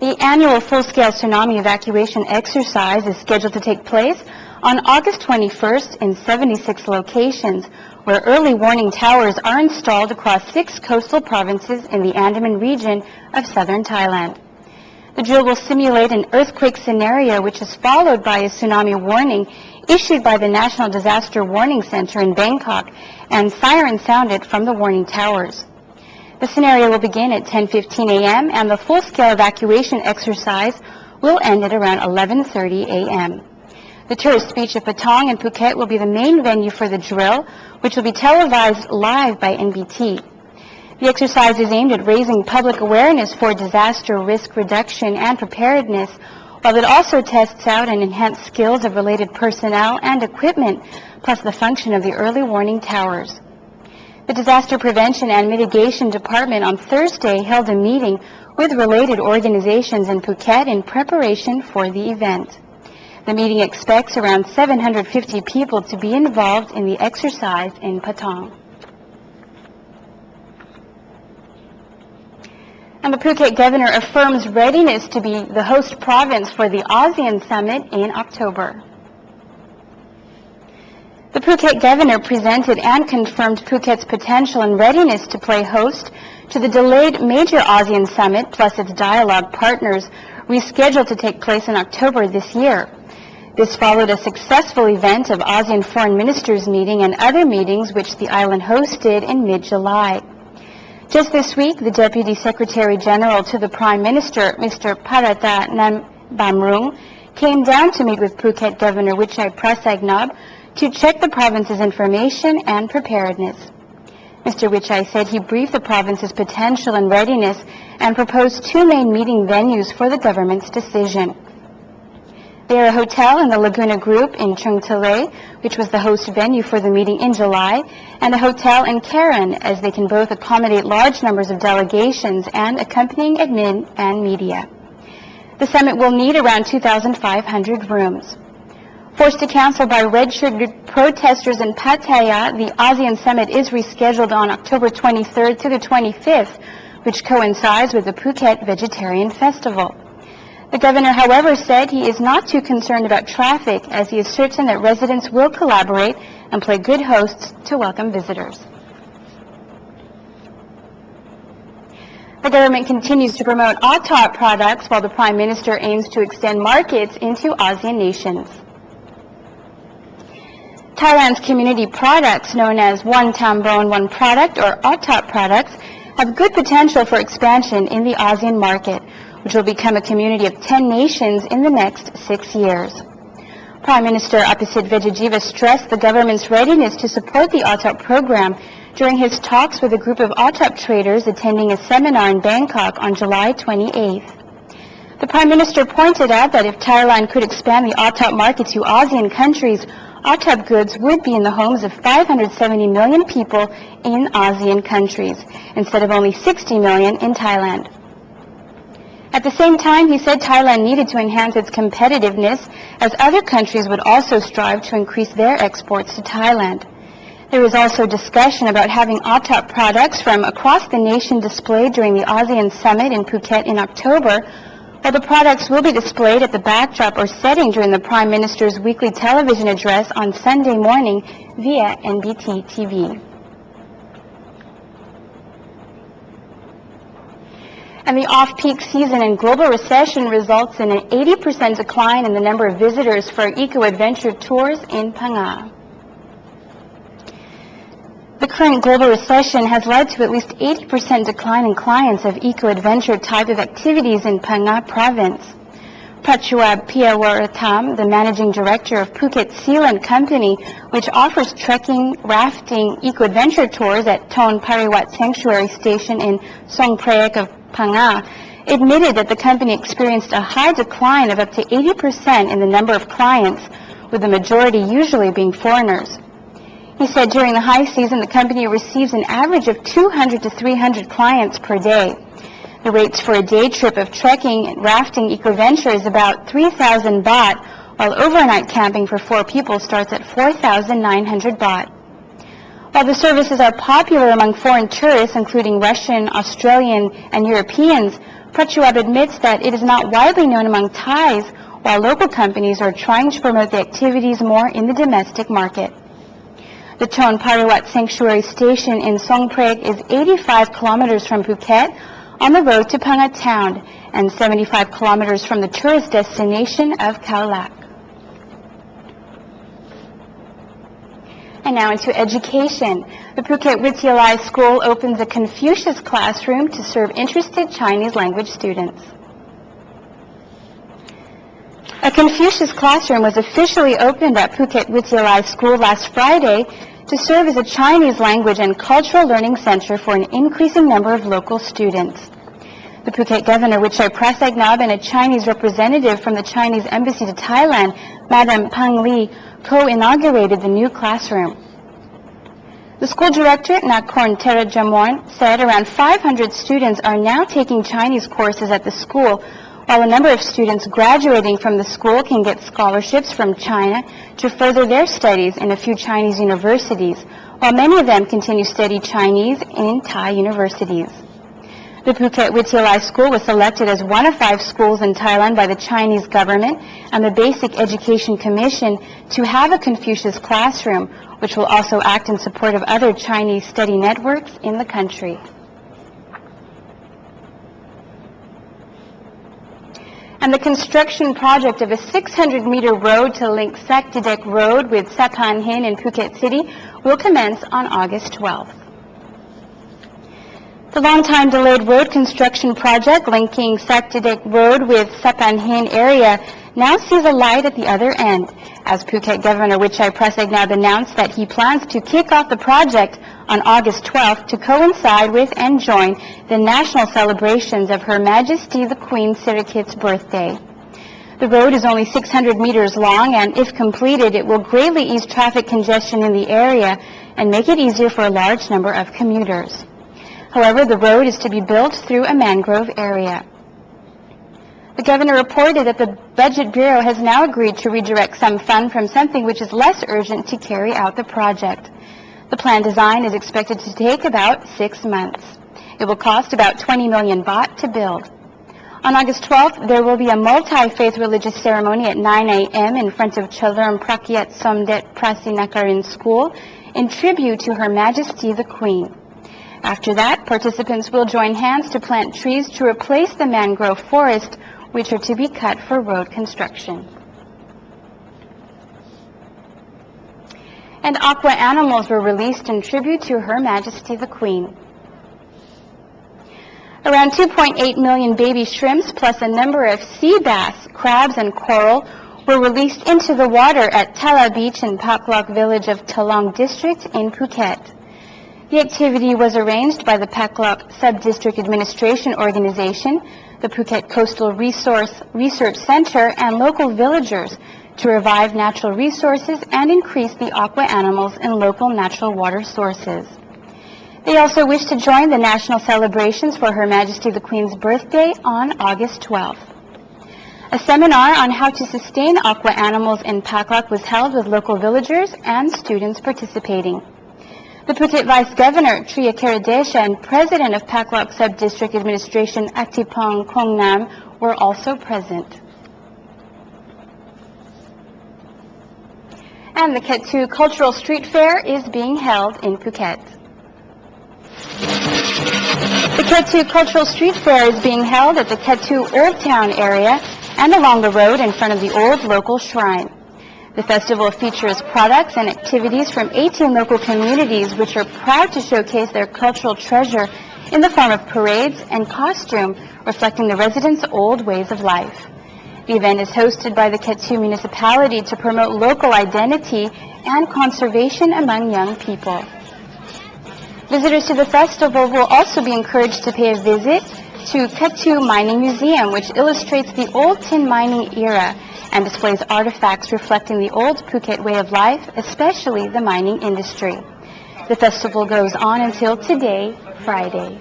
The annual full-scale tsunami evacuation exercise is scheduled to take place on August 21st in 76 locations, where early warning towers are installed across 6 coastal provinces in the Andaman region of southern Thailand. The drill will simulate an earthquake scenario, which is followed by a tsunami warning issued by the National Disaster Warning Center in Bangkok and sirens sounded from the warning towers. The scenario will begin at 10:15 a.m. and the full-scale evacuation exercise will end at around 11:30 a.m. The tourist beach of Patong in Phuket will be the main venue for the drill, which will be televised live by NBT. The exercise is aimed at raising public awareness for disaster risk reduction and preparedness, while it also tests out and enhances skills of related personnel and equipment, plus the function of the early warning towers. The Disaster Prevention and Mitigation Department on Thursday held a meeting with related organizations in Phuket in preparation for the event. The meeting expects around 750 people to be involved in the exercise in Patong. And the Phuket Governor affirms readiness to be the host province for the ASEAN Summit in October. The Phuket Governor presented and confirmed Phuket's potential and readiness to play host to the delayed major ASEAN Summit plus its dialogue partners, rescheduled to take place in October this year. This followed a successful event of ASEAN Foreign Ministers meeting and other meetings which the island hosted in mid-July. Just this week, the Deputy Secretary General to the Prime Minister, Mr. Parata Bamrung, came down to meet with Phuket Governor Wichai Prasagnab to check the province's information and preparedness. Mr. Wichai said he briefed the province's potential and readiness and proposed 2 main meeting venues for the government's decision. They are a hotel in the Laguna Group in Chung Talay, which was the host venue for the meeting in July, and a hotel in Karen, as they can both accommodate large numbers of delegations and accompanying admin and media. The summit will need around 2,500 rooms. Forced to cancel by red-shirted protesters in Pattaya, the ASEAN Summit is rescheduled on October 23rd to the 25th, which coincides with the Phuket Vegetarian Festival. The governor, however, said he is not too concerned about traffic, as he is certain that residents will collaborate and play good hosts to welcome visitors. The government continues to promote OTOP products, while the Prime Minister aims to extend markets into ASEAN nations. Thailand's community products, known as One Tambon, One Product, or OTOP products, have good potential for expansion in the ASEAN market, which will become a community of 10 nations in the next 6 years. Prime Minister Apisit Vejajiva stressed the government's readiness to support the OTOP program during his talks with a group of OTOP traders attending a seminar in Bangkok on July 28th. The Prime Minister pointed out that if Thailand could expand the OTOP market to ASEAN countries, OTOP goods would be in the homes of 570 million people in ASEAN countries, instead of only 60 million in Thailand. At the same time, he said Thailand needed to enhance its competitiveness, as other countries would also strive to increase their exports to Thailand. There was also discussion about having OTOP products from across the nation displayed during the ASEAN Summit in Phuket in October, while the products will be displayed at the backdrop or setting during the Prime Minister's weekly television address on Sunday morning via NBT TV. And the off-peak season and global recession results in an 80% decline in the number of visitors for eco-adventure tours in Phang-Nga. The current global recession has led to at least 80% decline in clients of eco-adventure type of activities in Phang-Nga province. Prachua Piyawaratham, the managing director of Phuket Sealand Company, which offers trekking, rafting, eco-adventure tours at Thon Pariwat Sanctuary Station in Song Prayak of Phang-Nga, admitted that the company experienced a high decline of up to 80% in the number of clients, with the majority usually being foreigners. He said during the high season, the company receives an average of 200 to 300 clients per day. The rates for a day trip of trekking and rafting eco-venture is about 3,000 baht, while overnight camping for 4 people starts at 4,900 baht. While the services are popular among foreign tourists, including Russian, Australian, and Europeans, Prachuap admits that it is not widely known among Thais, while local companies are trying to promote the activities more in the domestic market. The Chon Parawat Sanctuary Station in Songprek is 85 kilometers from Phuket on the road to Phang-Nga town and 75 kilometers from the tourist destination of Khao Lak. And now into education. The Phuket Wittayalai School opens a Confucius Classroom to serve interested Chinese language students. A Confucius Classroom was officially opened at Phuket Wittayalai School last Friday to serve as a Chinese language and cultural learning center for an increasing number of local students. The Phuket Governor, Wittayalai, and a Chinese representative from the Chinese Embassy to Thailand, Madam Phang-Nga, co-inaugurated the new classroom. The school director, Nakorn Terajamon, said around 500 students are now taking Chinese courses at the school, while a number of students graduating from the school can get scholarships from China to further their studies in a few Chinese universities, while many of them continue to study Chinese in Thai universities. The Phuket Wittayalai School was selected as one of 5 schools in Thailand by the Chinese government and the Basic Education Commission to have a Confucius Classroom, which will also act in support of other Chinese study networks in the country. And the construction project of a 600-meter road to link Sakdidetch Road with Saphan Hin in Phuket City will commence on August 12th. The long-time delayed road construction project linking Sakdidetch Road with Saphan Hin area now sees a light at the other end, as Phuket Governor Wittayalai announced that he plans to kick off the project on August 12th to coincide with and join the national celebrations of Her Majesty the Queen Sirikit's birthday. The road is only 600 meters long, and if completed, it will greatly ease traffic congestion in the area and make it easier for a large number of commuters. However, the road is to be built through a mangrove area. The governor reported that the Budget Bureau has now agreed to redirect some fund from something which is less urgent to carry out the project. The planned design is expected to take about 6 months. It will cost about 20 million baht to build. On August 12th, there will be a multi-faith religious ceremony at 9 a.m. in front of Chalerm Prakyat Somdet Prasinakarin School in tribute to Her Majesty the Queen. After that, participants will join hands to plant trees to replace the mangrove forest, which are to be cut for road construction. And Aqua animals were released in tribute to Her Majesty the Queen. Around 2.8 million baby shrimps plus a number of sea bass, crabs, and coral were released into the water at Tala Beach in Pak Lok village of Talong district in Phuket. The activity was arranged by the Pak Lok Sub-District Administration Organization, the Phuket Coastal Research Center, and local villagers to revive natural resources and increase the aqua animals in local natural water sources. They also wish to join the national celebrations for Her Majesty the Queen's birthday on August 12th. A seminar on how to sustain aqua animals in Pak Lok was held with local villagers and students participating. The Phuket Vice Governor, Triya Karadesha, and President of Pak Lok Sub-District Administration, Aktipong Kongnam, were also present. And the Ketu Cultural Street Fair is being held in Phuket. The Ketu Cultural Street Fair is being held at the Ketu Old Town area and along the road in front of the old local shrine. The festival features products and activities from 18 local communities which are proud to showcase their cultural treasure in the form of parades and costume reflecting the residents' old ways of life. The event is hosted by the Ketu municipality to promote local identity and conservation among young people. Visitors to the festival will also be encouraged to pay a visit to Ketu Mining Museum, which illustrates the old tin mining era and displays artifacts reflecting the old Phuket way of life, especially the mining industry. The festival goes on until today, Friday.